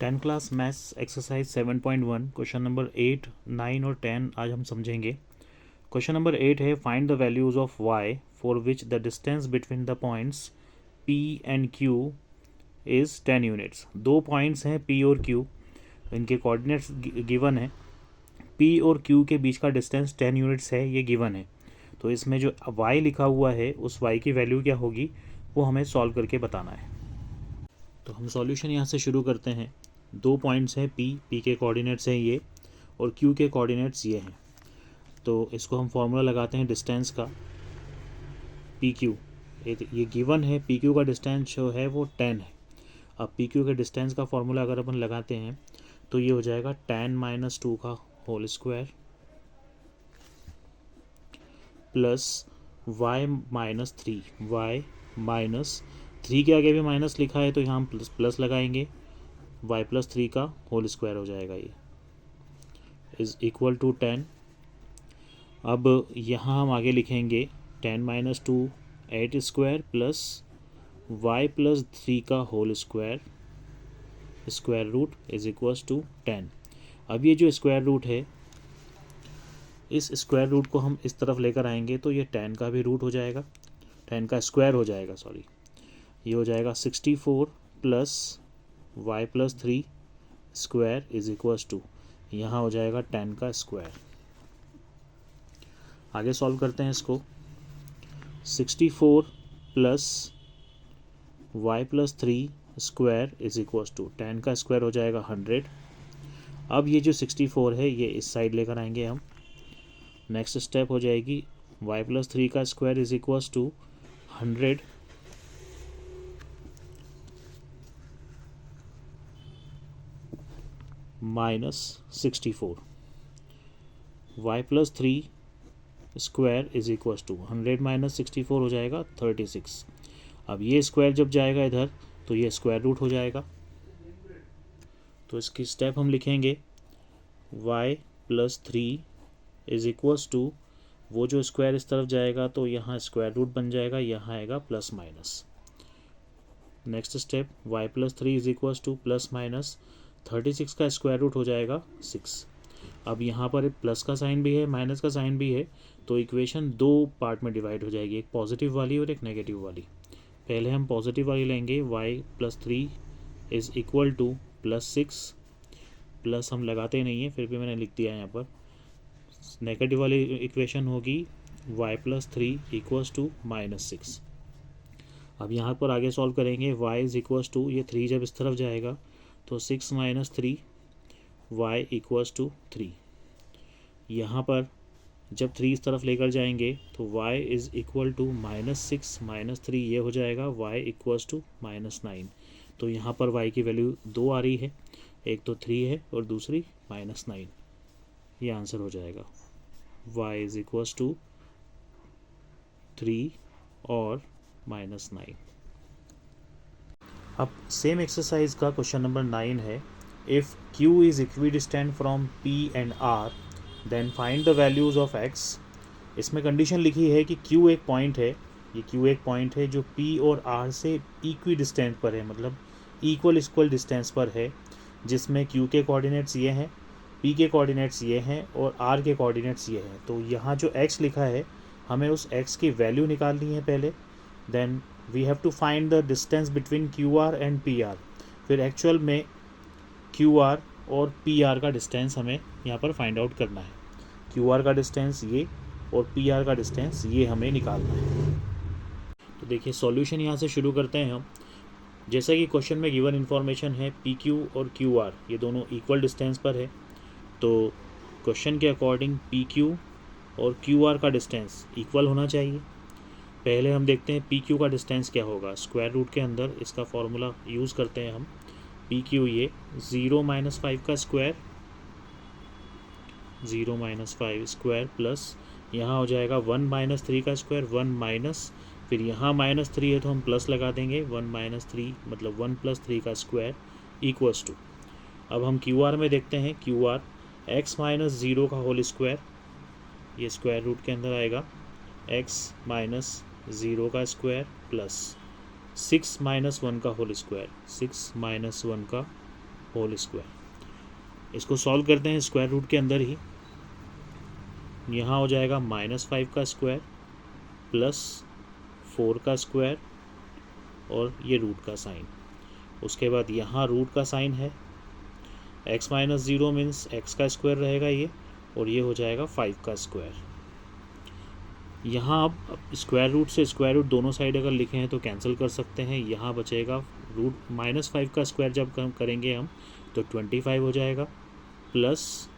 10 class maths exercise 7.1 question number 8, 9 और 10 आज हम समझेंगे। क्वेश्चन नंबर 8 है find the values of y for which the distance between the points p and q is 10 units. दो points हैं p और q, इनके कोऑर्डिनेट्स गिवन है। p और q के बीच का डिस्टेंस 10 यूनिट्स है, ये गिवन है। तो इसमें जो y लिखा हुआ है उस y की वैल्यू क्या होगी वो हमें सॉल्व करके बताना है। तो हम सॉल्यूशन यहाँ से शुरू करते हैं। दो पॉइंट्स हैं p के कोऑर्डिनेट्स हैं ये और q के कोऑर्डिनेट्स ये हैं। तो इसको हम फॉर्मूला लगाते हैं डिस्टेंस का, पी क्यू। ये गिवन है, पी क्यू का डिस्टेंस जो है वो 10 है। अब पी क्यू के डिस्टेंस का फॉर्मूला अगर अपन लगाते हैं तो ये हो जाएगा 10 - 2 का whole square plus y - 3 y - 3 के आगे भी माइनस लिखा है तो यहाँ हम प्लस लगाएंगे, y+3 का होल स्क्वायर हो जाएगा, ये इज़ इक्वल टू 10। अब यहाँ हम आगे लिखेंगे 10 - 2 8 स्क्वायर प्लस y+3 का whole square square root is equals to 10। अब ये जो स्क्वायर रूट है, इस स्क्वायर रूट को हम इस तरफ लेकर आएंगे तो ये 10 का भी रूट हो जाएगा, 10 का स्क्वायर हो जाएगा, सॉरी। ये हो जाएगा 64 plus y+3 square is equals to, यहाँ हो जाएगा 10 का स्क्वायर। आगे सॉल्व करते हैं इसको। 64 plus y+3 square is equals to 10 का स्क्वायर हो जाएगा 100। अब ये जो 64 है ये इस साइड लेकर आएंगे हम। नेक्स्ट स्टेप हो जाएगी y+3 का square is equals to 100 minus 64। y+3 square is equals to 100 - 64 हो जाएगा 36। अब ये स्क्वायर जब जाएगा इधर तो ये स्क्वायर रूट हो जाएगा। तो इसकी स्टेप हम लिखेंगे y+3 इज इक्वल्स टू, वो जो स्क्वायर इस तरफ जाएगा तो यहाँ स्क्वायर रूट बन जाएगा, यहाँ आएगा plus minus. Next step y+3 is equals two plus minus 36 का स्क्वायर रूट हो जाएगा 6। अब यहाँ पर प्लस का साइन भी है, माइनस का साइन भी है, तो इक्वेशन दो पार्ट में डिवाइड हो जाएगी, एक पॉजिटिव वाली और एक नेगेटिव वाली। पहले हम पॉजिटिव वाली लेंगे, y+3 is equal to +6, plus हम लगाते नहीं हैं फिर भी मैंने लिख दिया है यहाँ पर। नेगेटिव वाली इक्वेशन होगी y+3 इक्वल्स टू -6। अब यहाँ पर आगे सॉल्व करेंगे, y इज इक्वल्स टू, ये 3 जब इस तरफ जाएगा तो 6 - 3 y इक्वल्स टू 3। यहाँ पर जब 3 इस तरफ लेकर जाएंगे तो y इज़ इक्वल टू -6 - 3, ये हो जाएगा y इक्वल्स टू -9। तो यहाँ पर y की वैल्यू 2 आ रही है, एक तो 3 है और दूसरी -9। ये आंसर हो जाएगा y इज़ इक्वल्स टू 3 और -9। अब सेम एक्सरसाइज का क्वेश्चन नंबर 9 है, if q is equidistant from p and r then find the values of x। इसमें कंडीशन लिखी है कि q एक पॉइंट है, ये q एक पॉइंट है जो p और r से इक्विडिस्टेंट पर है, मतलब इक्वल डिस्टेंस पर है, जिसमें q के कोऑर्डिनेट्स ये हैं, p के कोऑर्डिनेट्स ये हैं और r के कोऑर्डिनेट्स ये हैं। तो यहाँ जो x लिखा है हमें उस x की वैल्यू निकालनी है पहले, then we have to find the distance between QR and PR। फिर एक्चुअल में QR और PR का डिस्टेंस हमें यहाँ पर फाइंड आउट करना है। QR का डिस्टेंस ये और PR का डिस्टेंस ये हमें निकालना है। तो देखिए सॉल्यूशन यहाँ से शुरू करते हैं हम। जैसा कि क्वेश्चन में गिवन इन्फॉर्मेशन है PQ और QR ये दोनों इक्वल डिस्टेंस पर है, तो क्वेश्चन के अकॉर्डिंग PQ और QR का डिस्टेंस इक्वल होना चाहिए। पहले हम देखते हैं PQ का डिस्टेंस क्या होगा। स्क्वायर रूट के अंदर इसका फॉर्मूला यूज़ करते हैं हम। PQ ये 0 - 5 का स्क्वायर, 0 - 5 स्क्वायर प्लस यहाँ हो जाएगा 1 - 3 का स्क्वायर, 1 माइनस, फिर यहाँ -3 है तो हम प्लस लगा देंगे, 1 - 3 मतलब 1 + 3 का स्क्वायर इक्वल्स टू। अब हम QR में देखते हैं, QR x - 0 का होल स्क्वायर, ये स्क्वायर रूट के अंदर आएगा, x - 0 का स्क्वायर प्लस 6 - 1 का होल स्क्वायर, 6 - 1 का होल स्क्वायर। इसको सॉल्व करते हैं स्क्वायर रूट के अंदर ही। यहाँ हो जाएगा -5 का स्क्वायर प्लस 4 का स्क्वायर और ये रूट का साइन। उसके बाद यहाँ रूट का साइन है, x माइनस 0 मीन्स x का स्क्वायर रहेगा ये, और ये हो जाएगा 5 का स्क्वायर। यहाँ अब स्क्वायर रूट से स्क्वायर रूट दोनों साइड अगर लिखे हैं तो कैंसिल कर सकते हैं। यहाँ बचेगा रूट -5 का स्क्वायर जब करेंगे हम तो 25 हो जाएगा, प्लस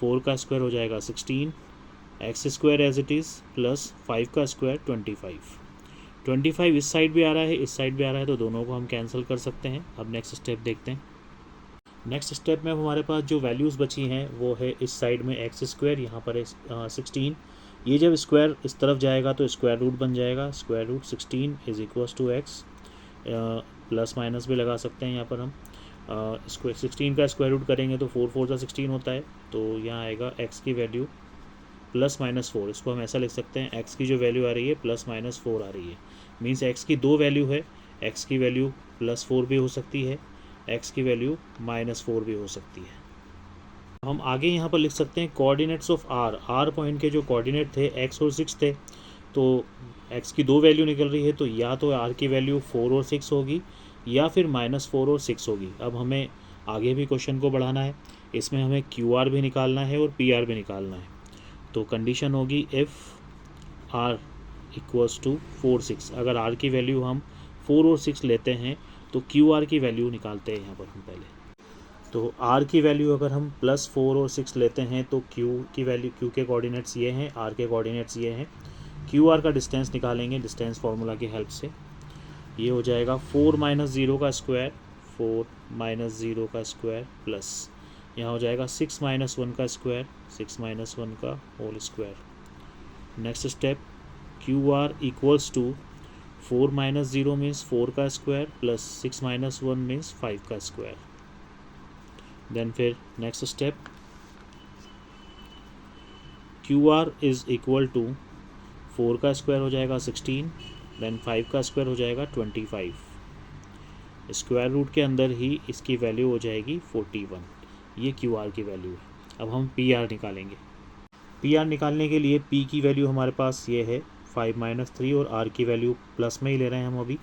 4 का स्क्वायर हो जाएगा 16, X square as it is, plus 5 का स्क्वायर 25 इस साइड भी आ रहा है, इस साइड भी आ रहा है, तो दोनों को हम कैंसिल कर सकते हैं। अब नेक्स्ट स्टेप देखते हैं। नेक्स्ट स्टेप में हमारे पास जो वैल्यूज़ बची हैं वो है इस साइड में एक्स स्क्वायर, यहाँ पर है 16। ये जब स्क्वायर इस तरफ जाएगा तो स्क्वायर रूट बन जाएगा, square root 16 is equals to X, plus minus भी लगा सकते हैं यहाँ पर हम। स्क्वायर 16 का स्क्वायर रूट करेंगे तो 4 4 16 होता है, तो यहाँ आएगा एक्स की वैल्यू +-4। इसको हम ऐसा लिख सकते हैं, एक्स की जो वैल्यू आ रही है +-4 आ रही है, मीन्स एक्स की दो वैल्यू है, एक्स की वैल्यू +4 भी हो सकती है, एक्स की वैल्यू -4 भी हो सकती है। हम आगे यहाँ पर लिख सकते हैं कोऑर्डिनेट्स ऑफ आर पॉइंट के जो कोऑर्डिनेट थे एक्स और 6 थे, तो एक्स की दो वैल्यू निकल रही है, तो या तो आर की वैल्यू 4 और 6 होगी या फिर -4 और 6 होगी। अब हमें आगे भी क्वेश्चन को बढ़ाना है, इसमें हमें क्यू आर भी निकालना है और पी आर भी निकालना है। तो कंडीशन होगी इफ़ आर इक्वल्स टू 4 6। अगर आर की वैल्यू हम 4 और 6 लेते हैं तो क्यू आर की वैल्यू निकालते हैं यहाँ पर हम पहले। तो आर की वैल्यू अगर हम +4 और 6 लेते हैं तो क्यू की वैल्यू, क्यू के कोऑर्डिनेट्स ये हैं, आर के कोऑर्डिनेट्स ये हैं। क्यू आर का डिस्टेंस निकालेंगे डिस्टेंस फार्मूला की हेल्प से। ये हो जाएगा 4 - 0 का स्क्वायर, 4 - 0 का स्क्वायर, प्लस यहाँ हो जाएगा 6 - 1 का स्क्वायर, 6 - 1 का whole square. Next step, Q R equals to 4 - 0 means 4 का स्क्वायर प्लस 6 - 1 मीन्स 5 का स्क्वायर। देन फिर next step, Q R is equal to 4 का स्क्वायर हो जाएगा 16, देन 5 का स्क्वायर हो जाएगा 25। स्क्वायर रूट के अंदर ही इसकी वैल्यू हो जाएगी 41। ये क्यू आर की वैल्यू है। अब हम पी आर निकालेंगे। पी आर निकालने के लिए पी की वैल्यू हमारे पास ये है 5 - 3 और आर की वैल्यू प्लस में ही ले रहे हैं हम अभी,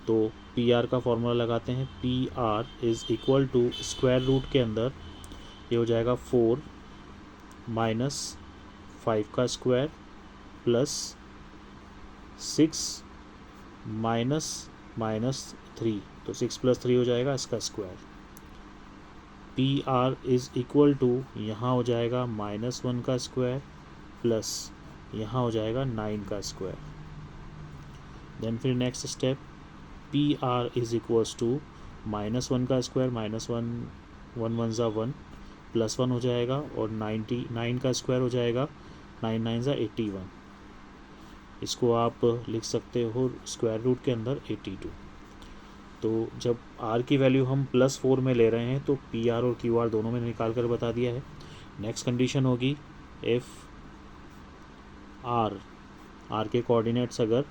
तो पी आर का फॉर्मूला लगाते हैं। P R is equal to square root के अंदर ये हो जाएगा 4 - 5 का स्क्वायर प्लस 6 - -3, तो 6 + 3 हो जाएगा इसका square. P R is equal to यहाँ हो जाएगा -1 का स्क्वायर प्लस यहाँ हो जाएगा 9 का स्क्वायर। देन फिर next step, P R is equals to -1 का स्क्वायर, -1 1 1 ज़ा 1 प्लस 1 हो जाएगा, और 99 का स्क्वायर हो जाएगा, 9 9 ज़ा 81। इसको आप लिख सकते हो स्क्वायर रूट के अंदर 82। तो जब आर की वैल्यू हम +4 में ले रहे हैं तो पी आर और क्यू आर दोनों में निकाल कर बता दिया है। नेक्स्ट कंडीशन होगी इफ़ आर के कोऑर्डिनेट्स अगर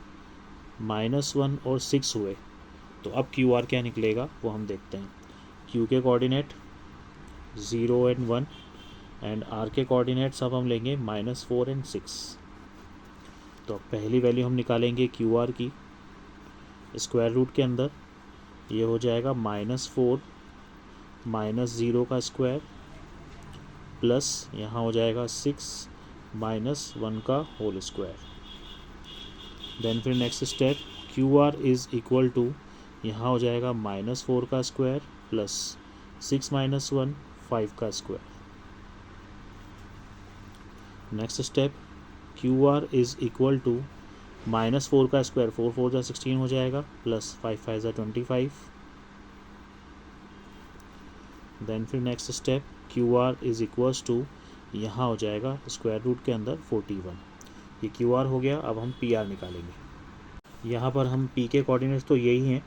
-1 और 6 हुए तो अब क्यू आर क्या निकलेगा वो हम देखते हैं। क्यू के कोऑर्डिनेट 0 और 1 एंड आर के कोऑर्डिनेट्स अब हम लेंगे -4 और 6। तो अब पहली वैल्यू हम निकालेंगे क्यू आर की स्क्वायर रूट के अंदर, ये हो जाएगा -4 - 0 का स्क्वायर प्लस यहाँ हो जाएगा 6 - 1 का होल स्क्वायर। देन फिर next step, Q R is equal to यहाँ हो जाएगा -4 का स्क्वायर प्लस 6 - 1 5 का square. Next step, Q R is equal to -4 का स्क्वायर, 4 4 ज़ा 16 हो जाएगा, प्लस 5 5 ज़ा 25। देन फिर next step, Q R is equals to यहाँ हो जाएगा स्क्वायर रूट के अंदर 41। ये क्यू आर हो गया। अब हम पी आर निकालेंगे। यहाँ पर हम पी के कोऑर्डिनेट्स तो यही हैं,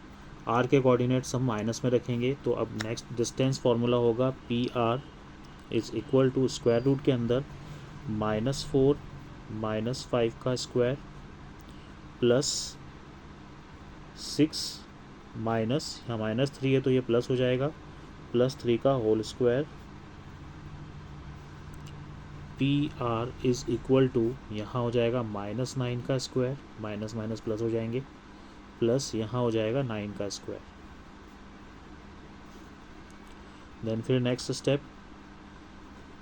आर के कोऑर्डिनेट्स हम माइनस में रखेंगे, तो अब नेक्स्ट डिस्टेंस फार्मूला होगा P R is equal to square root के अंदर -4 - 5 का स्क्वायर प्लस 6 माइनस, यहाँ -3 है तो ये प्लस हो जाएगा, प्लस 3 का whole square, P R is equal to, यहाँ हो जाएगा -9 का स्क्वायर, माइनस माइनस प्लस हो जाएंगे, प्लस यहाँ हो जाएगा 9 का स्क्वायर। देन फिर next step,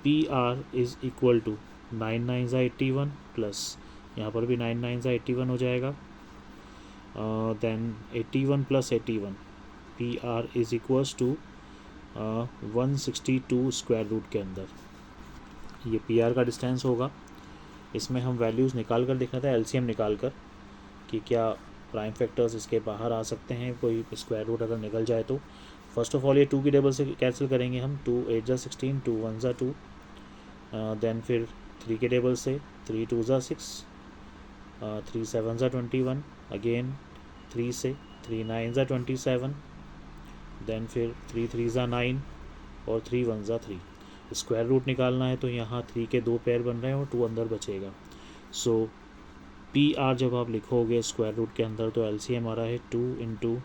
P R is equal to 9 9 ज़ा 81 प्लस यहाँ पर भी 9 9 ज़ा 81 हो जाएगा। Then 81 plus 81, P R is equals to 162 square root के अंदर, ये पी आर का डिस्टेंस होगा। इसमें हम वैल्यूज़ निकाल कर देखना था, एलसीएम निकाल कर कि क्या प्राइम फैक्टर्स इसके बाहर आ सकते हैं, कोई स्क्वायर रूट अगर निकल जाए तो। फर्स्ट ऑफ ऑल ये 2 की टेबल से कैंसिल करेंगे हम, 2 8 ज़ा 16, 2 1 ज़ा 2, देन फिर 3 के टेबल से 3 2 ज़ा 6, 3 7 ज़ा 21, अगेन 3 से 3 9 ज़ा 27, देन फिर 3 3 ज़ा 9 और 3 1 ज़ा 3। स्क्वायर रूट निकालना है तो यहाँ 3 के 2 पेयर बन रहे हैं और 2 अंदर बचेगा। सो पी आर जब आप लिखोगे स्क्वायर रूट के अंदर तो एलसीएम आ रहा है 2 into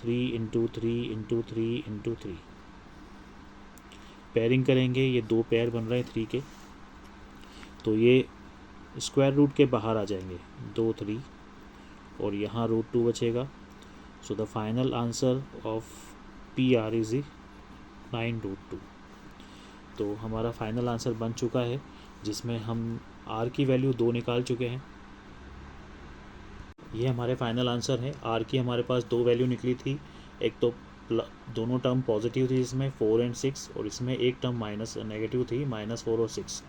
3 into 3 into 3 into 3। Pairing करेंगे, ये 2 पेयर बन रहे हैं 3 के, तो ये स्क्वायर रूट के बाहर आ जाएंगे 2 3 और यहाँ √2 बचेगा। So the final answer of P R is 9√2। तो हमारा फाइनल आंसर बन चुका है, जिसमें हम आर की वैल्यू 2 निकाल चुके हैं। ये हमारे फाइनल आंसर है। आर की हमारे पास 2 वैल्यू निकली थी, एक तो दोनों टर्म पॉजिटिव थी इसमें 4 और 6, और इसमें एक टर्म माइनस नेगेटिव थी -4 और 6।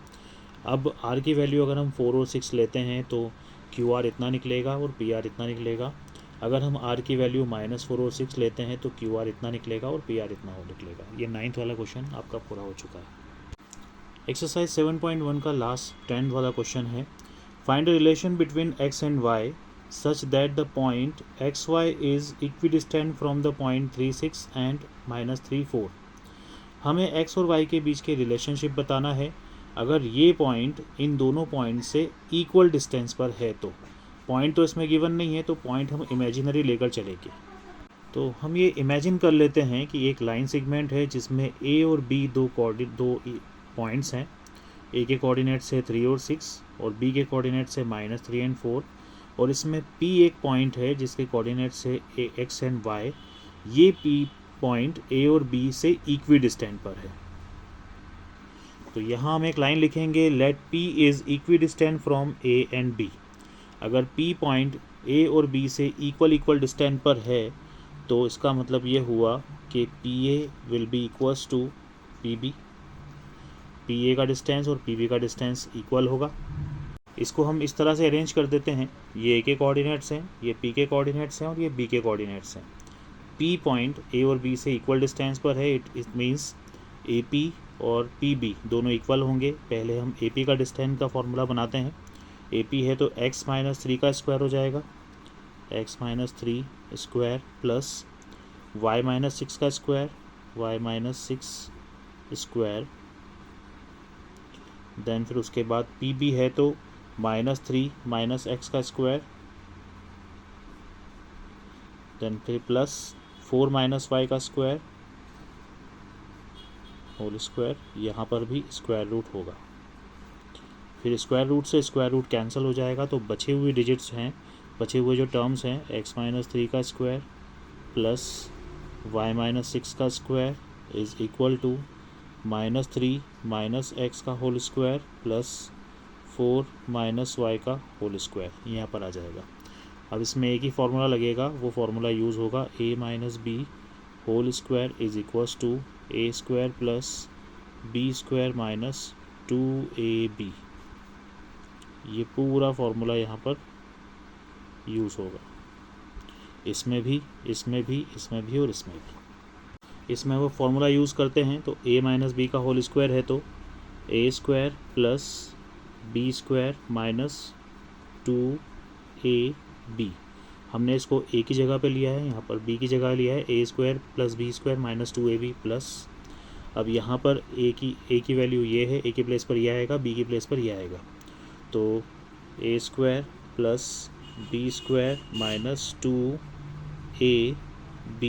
अब आर की वैल्यू अगर हम 4 और 6 लेते हैं तो क्यू आर इतना निकलेगा और पी आर इतना निकलेगा। अगर हम आर की वैल्यू -4 और 6 लेते हैं तो क्यू आर इतना निकलेगा और पी आर इतना हो निकलेगा। ये 9th वाला क्वेश्चन आपका पूरा हो चुका है। एक्सरसाइज 7.1 का लास्ट 10th वाला क्वेश्चन है, find a relation between x and y such that the point xy is equidistant from the point 36 and -34। हमें x और y के बीच के रिलेशनशिप बताना है। अगर ये पॉइंट इन दोनों पॉइंट से इक्वल डिस्टेंस पर है तो, पॉइंट तो इसमें गिवन नहीं है तो पॉइंट हम इमेजिनरी लेकर चलेंगे। तो हम ये इमेजिन कर लेते हैं कि एक लाइन सेगमेंट है जिसमें a और b दो पॉइंट्स हैं। a के कोऑर्डिनेट से 3 और 6 और b के कोऑर्डिनेट से -3 एंड 4, और इसमें P एक पॉइंट है जिसके कोऑर्डिनेट से x एंड y, ये P पॉइंट A और B से इक्वी डिस्टेंट पर है। तो यहाँ हम एक लाइन लिखेंगे, let P is equidistant from A and B। अगर P पॉइंट A और B से इक्वल डिस्टेंट पर है तो इसका मतलब ये हुआ कि PA will be equals to PB। PA का डिस्टेंस और PB का डिस्टेंस इक्वल होगा। इसको हम इस तरह से अरेंज कर देते हैं, ये A के कोऑर्डिनेट्स हैं, ये P के कोऑर्डिनेट्स हैं और ये B के कोऑर्डिनेट्स हैं। P पॉइंट A और B से इक्वल डिस्टेंस पर है, इट मीन्स AP और PB दोनों इक्वल होंगे। पहले हम AP का डिस्टेंस का फॉर्मूला बनाते हैं। AP है तो x - 3 का स्क्वायर हो जाएगा, x - 3 स्क्वायर प्लस y - 6 का स्क्वायर, y - 6 स्क्वायर। देन फिर उसके बाद PB है तो -3 - x का स्क्वायर, देन फिर प्लस 4 - y का स्क्वायर होल स्क्वायर। यहाँ पर भी स्क्वायर रूट होगा। फिर स्क्वायर रूट से स्क्वायर रूट कैंसिल हो जाएगा, तो बचे हुए डिजिट्स हैं, बचे हुए जो टर्म्स हैं, x - 3 का स्क्वायर प्लस y - 6 का square is equal to -3 - x का होल स्क्वायर प्लस 4 - y का होल स्क्वायर यहाँ पर आ जाएगा। अब इसमें एक ही फार्मूला लगेगा, वो फार्मूला यूज़ होगा a - b whole square is equals to a square plus b square minus 2ab। ये पूरा फार्मूला यहाँ पर यूज़ होगा, इसमें भी, इसमें भी, इसमें भी और इसमें भी। इसमें वो फार्मूला यूज़ करते हैं तो a - b का होल स्क्वायर है तो a square plus b square minus 2ab। हमने इसको a की जगह पे लिया है, यहाँ पर b की जगह लिया है, a square plus b square minus 2ab plus, अब यहाँ पर a की वैल्यू ये है, a की प्लेस पर यह आएगा, b की प्लेस पर यह आएगा, तो a square plus b square minus 2ab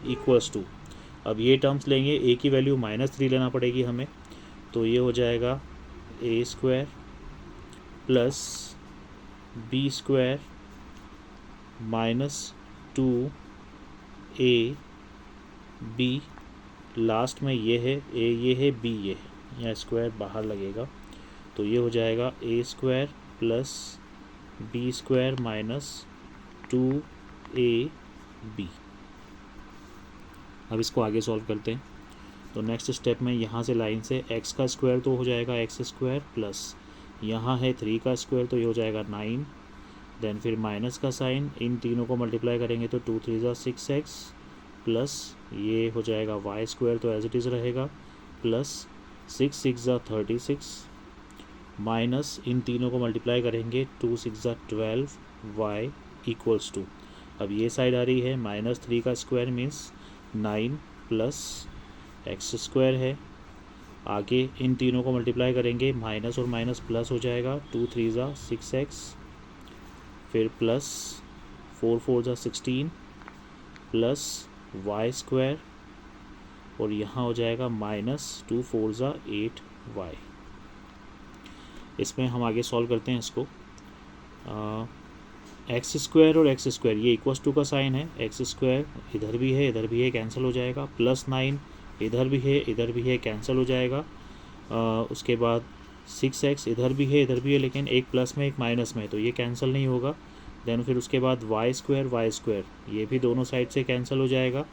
equals to, अब ये टर्म्स लेंगे, ए की वैल्यू -3 लेना पड़ेगी हमें, तो ये हो जाएगा A square plus B square -2 A B, last में ये है ए, ये है बी, ये है, यहाँ स्क्वायर बाहर लगेगा, तो ये हो जाएगा A square plus B square -2 A B. अब इसको आगे सॉल्व करते हैं। तो नेक्स्ट स्टेप में यहाँ से लाइन से x का स्क्वायर तो हो जाएगा एक्स स्क्वायर, प्लस यहाँ है 3 का स्क्वायर तो ये हो जाएगा 9, देन फिर माइनस का साइन, इन तीनों को मल्टीप्लाई करेंगे तो 2 3 6x, प्लस ये हो जाएगा वाई स्क्वायर तो एज इट इज़ रहेगा, प्लस 6 6 36, माइनस इन तीनों को मल्टीप्लाई करेंगे 2 6 12 y इक्वल्स टू, अब ये साइड आ रही है -3 का square means 9 plus x square है, आगे इन तीनों को मल्टीप्लाई करेंगे, माइनस और माइनस प्लस हो जाएगा, 2 3 6x, फिर प्लस 4 4 16 प्लस वाई स्क्वायर, और यहाँ हो जाएगा -2 4 8y। इसमें हम आगे सॉल्व करते हैं इसको। एक्स स्क्वायर और एक्स स्क्वायर ये इक्वल्स टू का साइन है, एक्स स्क्वायर इधर भी है इधर भी है कैंसिल हो जाएगा, प्लस 9 इधर भी है इधर भी है कैंसिल हो जाएगा, उसके बाद 6x इधर भी है इधर भी है, लेकिन एक प्लस में एक माइनस में है तो ये कैंसिल नहीं होगा। देन फिर उसके बाद वाई स्क्वायर ये भी दोनों साइड से कैंसिल हो जाएगा।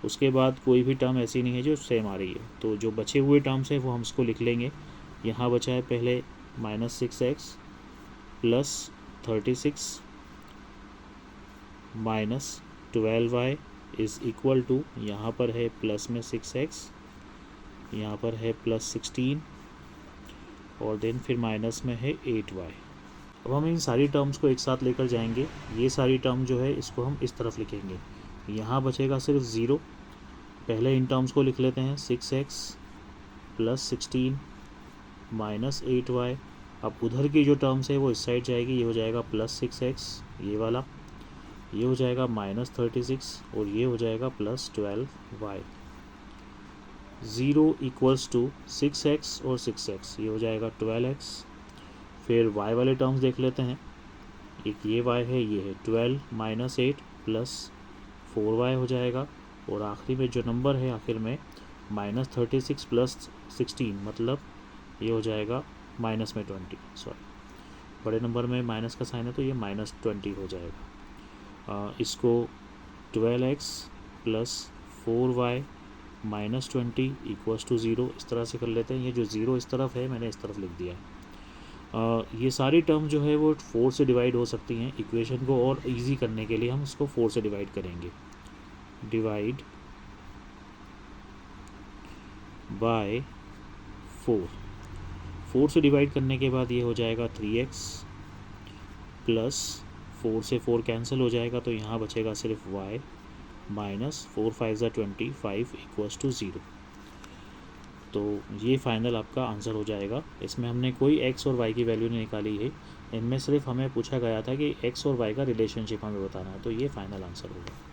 उसके बाद कोई भी टर्म ऐसी नहीं है जो सेम आ रही है, तो जो बचे हुए टर्म्स हैं वो हम इसको लिख लेंगे। यहाँ बचा है पहले -6x plus 36 minus 12y is equal to, यहाँ पर है प्लस में 6x, यहाँ पर है प्लस 16 और देन फिर माइनस में है 8y। अब हम इन सारी टर्म्स को एक साथ लेकर जाएंगे, ये सारी टर्म जो है इसको हम इस तरफ लिखेंगे, यहाँ बचेगा सिर्फ 0। पहले इन टर्म्स को लिख लेते हैं, 6x प्लस 16 माइनस 8y। अब उधर की जो टर्म्स है वो इस साइड जाएगी, ये हो जाएगा प्लस 6x ये वाला, ये हो जाएगा -36 और ये हो जाएगा plus 12y। 0 equals to 6x और 6x, ये हो जाएगा 12x। फिर y वाले टर्म्स देख लेते हैं, एक ये y है ये है 12 माइनस 8 प्लस 4y हो जाएगा, और आखिरी में जो नंबर है आखिर में -36 प्लस 16, मतलब ये हो जाएगा माइनस में 20, सॉरी बड़े नंबर में माइनस का साइन है तो ये -20 हो जाएगा। इसको 12x plus 4y minus 20 equals to 0 इस तरह से कर लेते हैं। ये जो 0 इस तरफ है मैंने इस तरफ लिख दिया है। ये सारी टर्म जो है वो 4 से डिवाइड हो सकती हैं। इक्वेशन को और इजी करने के लिए हम इसको 4 से डिवाइड करेंगे, डिवाइड बाय 4 से डिवाइड करने के बाद ये हो जाएगा 3x प्लस 4 से 4 कैंसिल हो जाएगा तो यहाँ बचेगा सिर्फ y माइनस 4 5 25 इक्वल्स टू 0। तो ये फाइनल आपका आंसर हो जाएगा। इसमें हमने कोई x और y की वैल्यू नहीं निकाली है, इनमें सिर्फ हमें पूछा गया था कि x और y का रिलेशनशिप हमें बताना है, तो ये फाइनल आंसर होगा।